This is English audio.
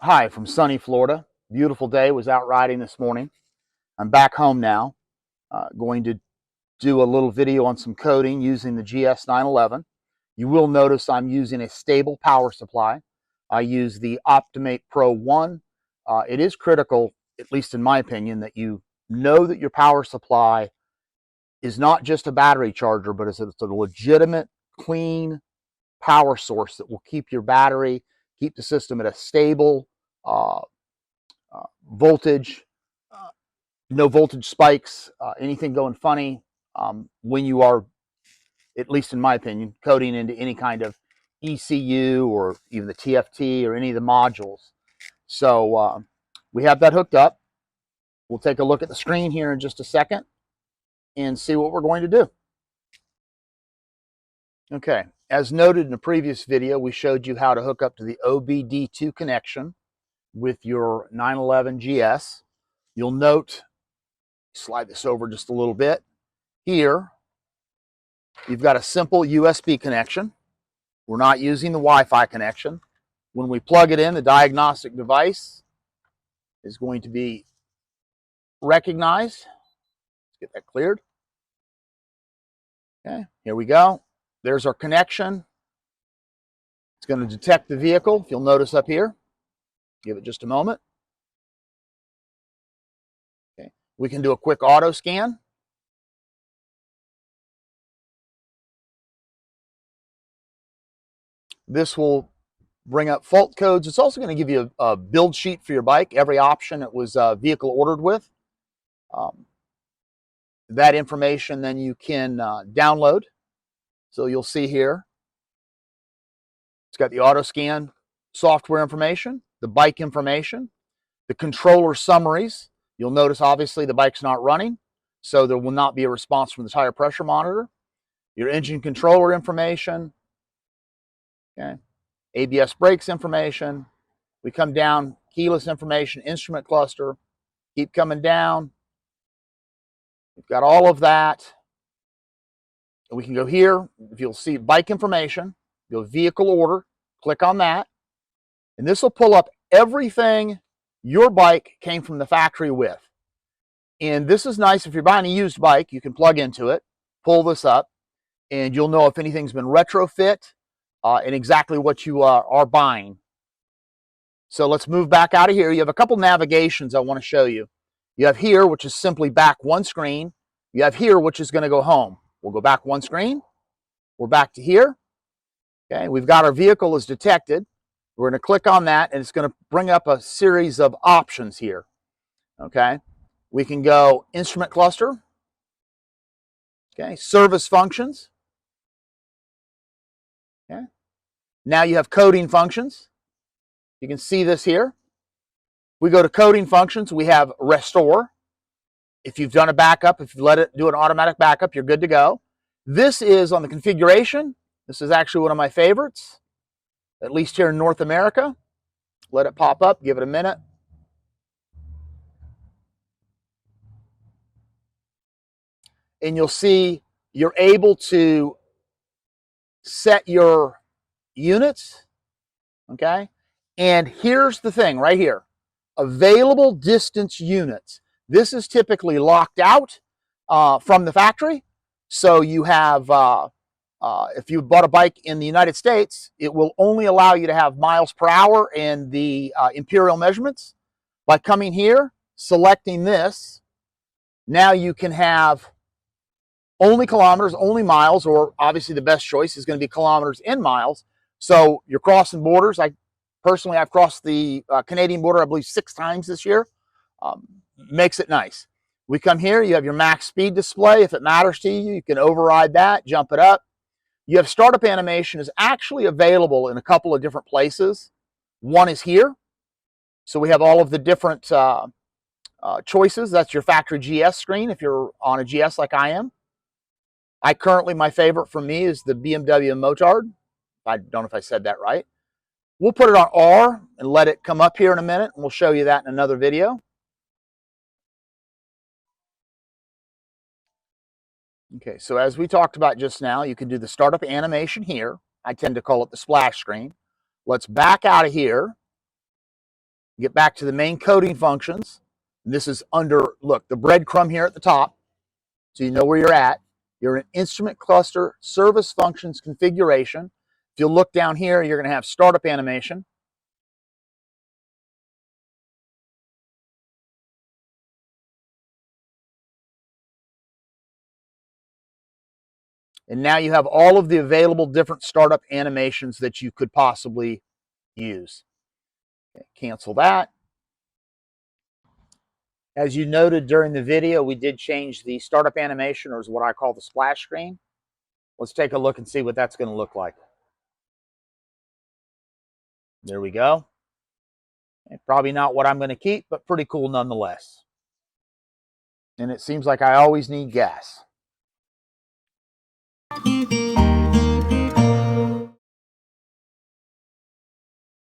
Hi, from sunny Florida. Beautiful day, was out riding this morning. I'm back home now, going to do a little video on some coding using the GS911. You will notice I'm using a stable power supply. I use the Optimate Pro 1. It is critical, at least in my opinion, that you know that your power supply is not just a battery charger, but it's a legitimate, clean power source that will keep your battery, keep the system at a stable uh, voltage, uh, no voltage spikes, anything going funny when you are, at least in my opinion, coding into any kind of ECU or even the TFT or any of the modules. So we have that hooked up. We'll take a look at the screen here in just a second and see what we're going to do. Okay, as noted in a previous video, we showed you how to hook up to the OBD2 connection with your 911 GS. You'll note, slide this over just a little bit, here you've got a simple USB connection. We're not using the Wi-Fi connection. When we plug it in, the diagnostic device is going to be recognized. Let's get that cleared. Okay, here we go. There's our connection. It's going to detect the vehicle, if you'll notice up here. Give it just a moment. Okay, we can do a quick auto scan. This will bring up fault codes. It's also going to give you a build sheet for your bike, every option it was vehicle ordered with. That information then you can download. So you'll see here, it's got the auto scan software information, the bike information, the controller summaries. You'll notice obviously the bike's not running, so there will not be a response from the tire pressure monitor. Your engine controller information, okay, ABS brakes information. We come down, keyless information, instrument cluster, keep coming down. We've got all of that. And we can go here, if you'll see bike information, go vehicle order, click on that, and this will pull up everything your bike came from the factory with. And this is nice if you're buying a used bike, you can plug into it, pull this up, and you'll know if anything's been retrofit and exactly what you are buying. So let's move back out of here. You have a couple navigations I want to show you. You have here, which is simply back one screen. You have here, which is going to go home. We'll go back one screen. We're back to here. Okay, we've got our vehicle is detected. We're going to click on that, and it's going to bring up a series of options here. Okay, we can go instrument cluster. Okay, service functions. Okay, now you have coding functions. You can see this here. We go to coding functions. We have restore. If you've done a backup, if you let it do an automatic backup, you're good to go. This is on the configuration. This is actually one of my favorites, at least here in North America. Let it pop up, give it a minute. And you'll see you're able to set your units, okay? And here's the thing right here, available distance units. This is typically locked out from the factory. So you have, if you bought a bike in the United States, it will only allow you to have miles per hour and the imperial measurements. By coming here, selecting this, now you can have only kilometers, only miles, or obviously the best choice is going to be kilometers and miles. So you're crossing borders. Personally, I've crossed the Canadian border, I believe, 6 times this year. Makes it nice. We come here, you have your max speed display. If it matters to you, you can override that, jump it up. You have startup animation is actually available in a couple of different places. One is here. So we have all of the different choices. That's your factory GS screen if you're on a GS like I am. My favorite for me is the BMW Motard. I don't know if I said that right. We'll put it on R and let it come up here in a minute, and we'll show you that in another video. Okay, so as we talked about just now, you can do the startup animation here. I tend to call it the splash screen. Let's back out of here, get back to the main coding functions. This is under, look, the breadcrumb here at the top, so you know where you're at. You're in instrument cluster service functions configuration. If you look down here, you're going to have startup animation. And now you have all of the available different startup animations that you could possibly use. Okay, cancel that. As you noted during the video, we did change the startup animation, or is what I call the splash screen. Let's take a look and see what that's going to look like. There we go. Probably not what I'm going to keep, but pretty cool nonetheless. And it seems like I always need gas.